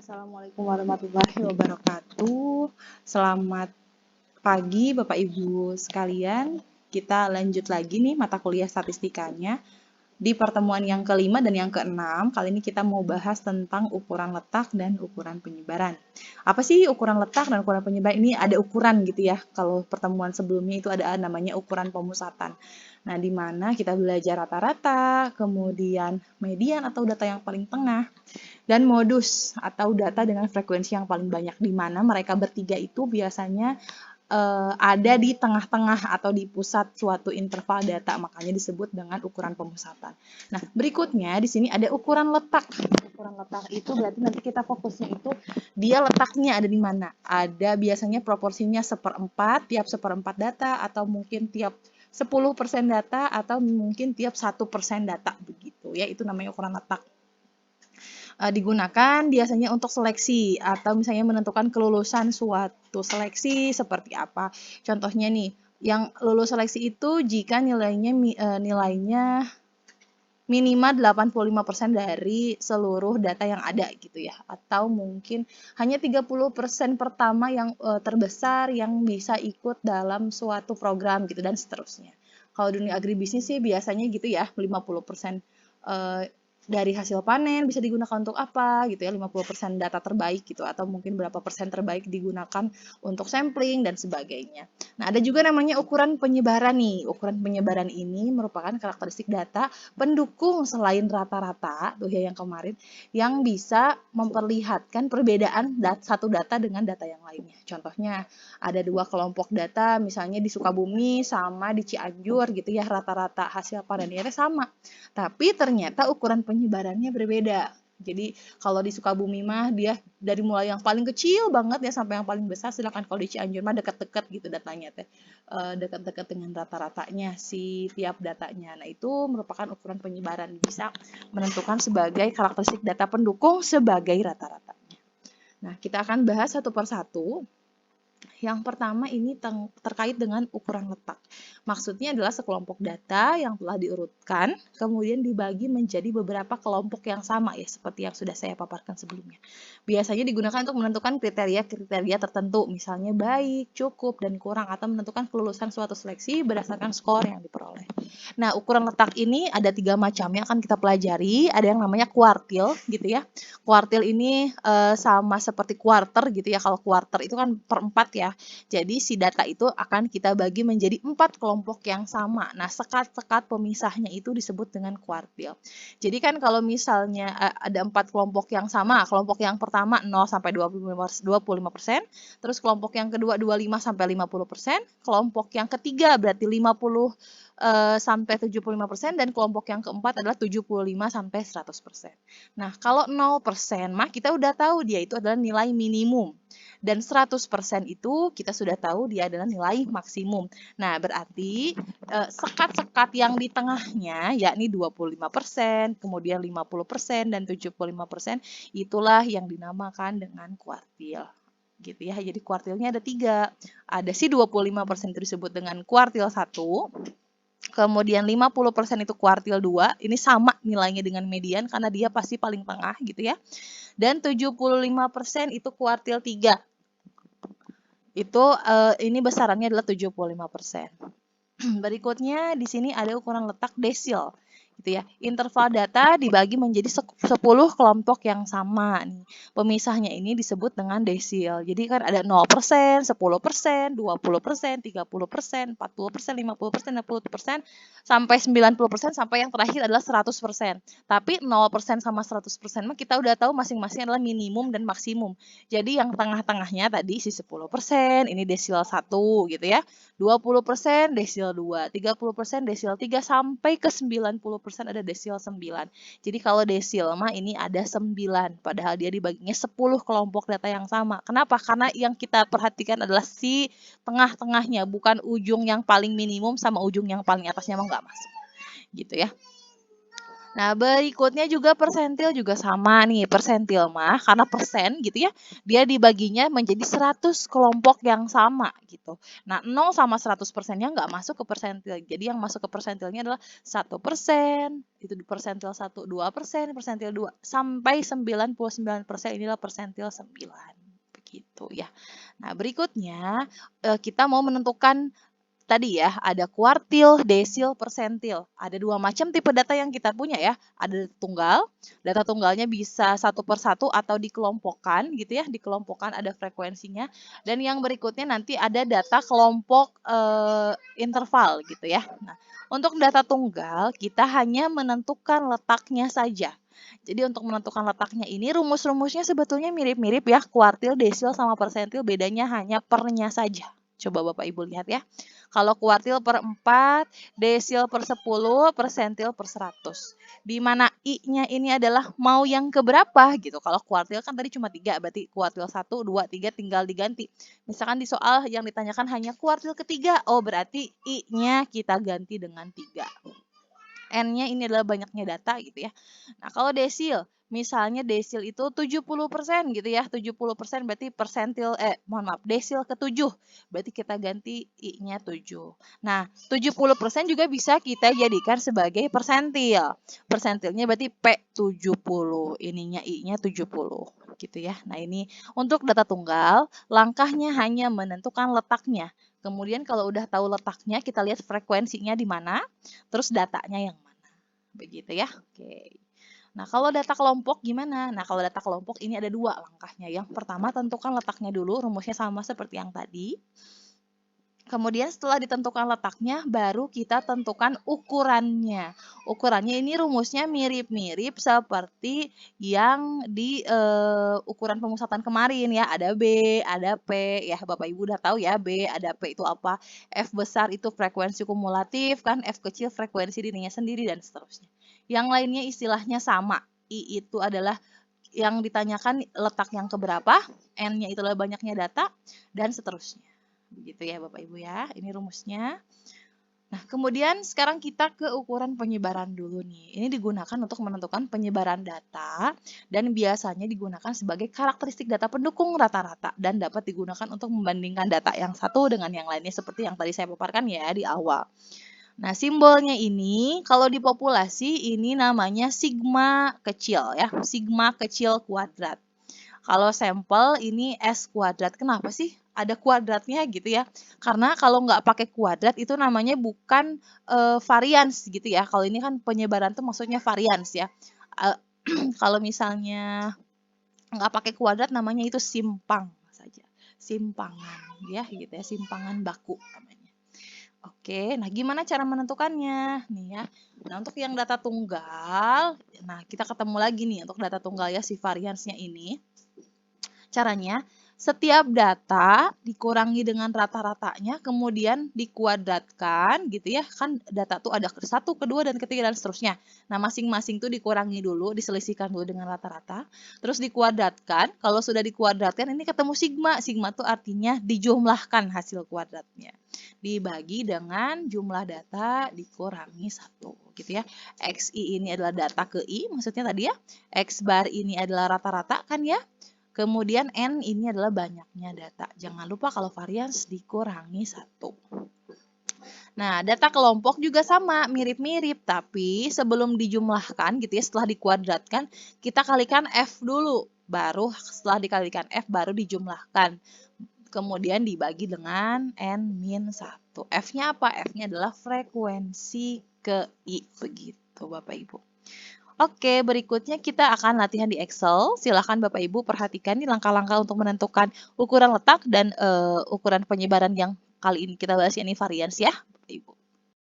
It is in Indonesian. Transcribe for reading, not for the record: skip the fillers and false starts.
Assalamualaikum warahmatullahi wabarakatuh. Selamat pagi Bapak Ibu sekalian. Kita lanjut lagi nih mata kuliah statistikanya. Di pertemuan yang kelima dan yang keenam, kali ini kita mau bahas tentang ukuran letak dan ukuran penyebaran. Apa sih ukuran letak dan ukuran penyebaran? Ini ada ukuran gitu ya. Kalau pertemuan sebelumnya itu ada namanya ukuran pemusatan. Nah, di mana kita belajar rata-rata, kemudian median atau data yang paling tengah, dan modus atau data dengan frekuensi yang paling banyak, di mana mereka bertiga itu biasanya ada di tengah-tengah atau di pusat suatu interval data, makanya disebut dengan ukuran pemusatan. Nah, berikutnya di sini ada ukuran letak. Ukuran letak itu berarti nanti kita fokusnya itu dia letaknya ada di mana. Ada biasanya proporsinya 1/4, tiap 1/4 data, atau mungkin tiap 10% data, atau mungkin tiap 1% data begitu ya. Itu namanya ukuran letak. Digunakan biasanya untuk seleksi atau misalnya menentukan kelulusan suatu seleksi seperti apa. Contohnya nih, yang lulus seleksi itu jika nilainya minimal 85% dari seluruh data yang ada gitu ya. Atau mungkin hanya 30% pertama yang terbesar yang bisa ikut dalam suatu program gitu dan seterusnya. Kalau dunia agribisnis sih biasanya gitu ya, 50% dari hasil panen bisa digunakan untuk apa gitu ya, 50% data terbaik gitu, atau mungkin berapa persen terbaik digunakan untuk sampling dan sebagainya. Nah, ada juga namanya ukuran penyebaran nih. Ukuran penyebaran ini merupakan karakteristik data pendukung selain rata-rata tuh ya yang kemarin, yang bisa memperlihatkan perbedaan satu data dengan data yang lainnya. Contohnya ada dua kelompok data, misalnya di Sukabumi sama di Cianjur gitu ya, rata-rata hasil panennya sama. Tapi ternyata ukuran penyebarannya berbeda. Jadi kalau di Sukabumi mah dia dari mulai yang paling kecil banget ya sampai yang paling besar, sedangkan kalau di Cianjur mah dekat-dekat gitu datanya teh. Dekat-dekat dengan rata-ratanya si tiap datanya. Nah, itu merupakan ukuran penyebaran, bisa menentukan sebagai karakteristik data pendukung sebagai rata-ratanya. Nah, kita akan bahas satu persatu. Yang pertama ini terkait dengan ukuran letak. Maksudnya adalah sekelompok data yang telah diurutkan, kemudian dibagi menjadi beberapa kelompok yang sama ya, seperti yang sudah saya paparkan sebelumnya. Biasanya digunakan untuk menentukan kriteria-kriteria tertentu, misalnya baik, cukup, dan kurang, atau menentukan kelulusan suatu seleksi berdasarkan skor yang diperoleh. Nah, ukuran letak ini ada 3 macam yang akan kita pelajari. Ada yang namanya kuartil gitu ya. Kuartil ini sama seperti quarter gitu ya. Kalau quarter itu kan per 4 ya. Jadi si data itu akan kita bagi menjadi 4 kelompok yang sama. Nah, sekat-sekat pemisahnya itu disebut dengan kuartil. Jadi kan kalau misalnya ada 4 kelompok yang sama, kelompok yang pertama 0 sampai 25%, terus kelompok yang kedua 25 sampai 50%, kelompok yang ketiga berarti 50 sampai 75%, dan kelompok yang keempat adalah 75 sampai 100%. Nah, kalau 0% mah kita udah tahu dia itu adalah nilai minimum. Dan 100% itu kita sudah tahu dia adalah nilai maksimum. Nah, berarti sekat-sekat yang di tengahnya yakni 25%, kemudian 50% dan 75%, itulah yang dinamakan dengan kuartil. Gitu ya. Jadi kuartilnya ada 3. Ada si 25% itu disebut dengan kuartil 1. Kemudian 50% itu kuartil 2, ini sama nilainya dengan median karena dia pasti paling tengah gitu ya. Dan 75% itu kuartil 3. Itu ini besarannya adalah 75%. Berikutnya di sini ada ukuran letak desil gitu ya. Interval data dibagi menjadi 10 kelompok yang sama nih. Pemisahnya ini disebut dengan desil. Jadi kan ada 0%, 10%, 20%, 30%, 40%, 50%, 60%, sampai 90%, sampai yang terakhir adalah 100%. Tapi 0% sama 100% mah kita udah tahu masing-masing adalah minimum dan maksimum. Jadi yang tengah-tengahnya tadi si 10%, ini desil 1 gitu ya. 20% desil 2, 30% desil 3, sampai ke 90% ada desil 9. Jadi kalau desil mah ini ada 9, padahal dia dibaginya 10 kelompok data yang sama. Kenapa? Karena yang kita perhatikan adalah si tengah-tengahnya, bukan ujung yang paling minimum sama ujung yang paling atasnya mah nggak masuk. Gitu ya. Nah, berikutnya juga persentil juga sama nih. Persentil mah karena persen gitu ya, dia dibaginya menjadi 100 kelompok yang sama gitu. Nah, 0 sama 100%-nya nggak masuk ke persentil. Jadi yang masuk ke persentilnya adalah 1%, itu di persentil 1, 2%, persentil 2, sampai 99% inilah persentil 9. Begitu ya. Nah, berikutnya kita mau menentukan tadi ya, ada kuartil, desil, persentil. Ada dua macam tipe data yang kita punya ya. Ada tunggal, data tunggalnya bisa satu per satu atau dikelompokkan gitu ya, dikelompokkan ada frekuensinya. Dan yang berikutnya nanti ada data kelompok interval gitu ya. Nah, untuk data tunggal kita hanya menentukan letaknya saja. Jadi untuk menentukan letaknya ini rumus-rumusnya sebetulnya mirip-mirip ya, kuartil, desil, sama persentil, bedanya hanya pernya saja. Coba Bapak Ibu lihat ya. Kalau kuartil per 4, desil per 10, persentil per 100. Di mana I-nya ini adalah mau yang keberapa gitu. Kalau kuartil kan tadi cuma 3, berarti kuartil 1, 2, 3 tinggal diganti. Misalkan di soal yang ditanyakan hanya kuartil ketiga, oh berarti I-nya kita ganti dengan 3. N-nya ini adalah banyaknya data gitu ya. Nah, kalau desil, misalnya desil itu 70% gitu ya. 70% berarti desil ke-7. Berarti kita ganti I-nya 7. Nah, 70% juga bisa kita jadikan sebagai persentil. Persentilnya berarti P70. Ininya I-nya 70 gitu ya. Nah, ini untuk data tunggal, langkahnya hanya menentukan letaknya. Kemudian kalau udah tahu letaknya, kita lihat frekuensinya di mana, terus datanya yang mana. Begitu ya. Oke. Nah, kalau data kelompok gimana? Nah, kalau data kelompok ini ada dua langkahnya. Yang pertama, tentukan letaknya dulu, rumusnya sama seperti yang tadi. Kemudian setelah ditentukan letaknya, baru kita tentukan ukurannya. Ukurannya ini rumusnya mirip-mirip seperti yang di ukuran pemusatan kemarin ya. Ada B, ada P, ya Bapak Ibu udah tahu ya B, ada P itu apa. F besar itu frekuensi kumulatif, kan F kecil frekuensi dirinya sendiri, dan seterusnya. Yang lainnya istilahnya sama. I itu adalah yang ditanyakan letak yang keberapa, N-nya itu adalah banyaknya data, dan seterusnya. Begitu ya Bapak Ibu ya, ini rumusnya. Nah, kemudian sekarang kita ke ukuran penyebaran dulu nih. Ini digunakan untuk menentukan penyebaran data dan biasanya digunakan sebagai karakteristik data pendukung rata-rata dan dapat digunakan untuk membandingkan data yang satu dengan yang lainnya seperti yang tadi saya paparkan ya di awal. Nah, simbolnya ini kalau di populasi ini namanya sigma kecil ya, sigma kecil kuadrat. Kalau sampel ini S kuadrat. Kenapa sih ada kuadratnya gitu ya? Karena kalau nggak pakai kuadrat itu namanya bukan varians gitu ya. Kalau ini kan penyebaran tuh maksudnya varians ya. Kalau misalnya nggak pakai kuadrat namanya itu simpang saja. Simpangan ya gitu ya, simpangan baku namanya. Oke, nah gimana cara menentukannya? Nih ya. Nah, untuk yang data tunggal, nah kita ketemu lagi nih untuk data tunggal ya si variansnya ini. Caranya, setiap data dikurangi dengan rata-ratanya, kemudian dikuadratkan gitu ya. Kan data tuh ada ke-1, ke-2, dan ke-3, dan seterusnya. Nah, masing-masing tuh dikurangi dulu, diselisihkan dulu dengan rata-rata. Terus dikuadratkan. Kalau sudah dikuadratkan, ini ketemu sigma. Sigma tuh artinya dijumlahkan hasil kuadratnya. Dibagi dengan jumlah data dikurangi 1 gitu ya. XI ini adalah data ke I, maksudnya tadi ya. X bar ini adalah rata-rata kan ya. Kemudian N ini adalah banyaknya data. Jangan lupa kalau varians dikurangi 1. Nah, data kelompok juga sama, mirip-mirip. Tapi sebelum dijumlahkan gitu ya, setelah dikuadratkan, kita kalikan F dulu. Baru setelah dikalikan F, baru dijumlahkan. Kemudian dibagi dengan N-1. F-nya apa? F-nya adalah frekuensi ke I. Begitu Bapak Ibu. Oke, berikutnya kita akan latihan di Excel. Silakan Bapak Ibu perhatikan nih langkah-langkah untuk menentukan ukuran letak dan ukuran penyebaran yang kali ini kita bahas, ini varians ya, Bapak Ibu.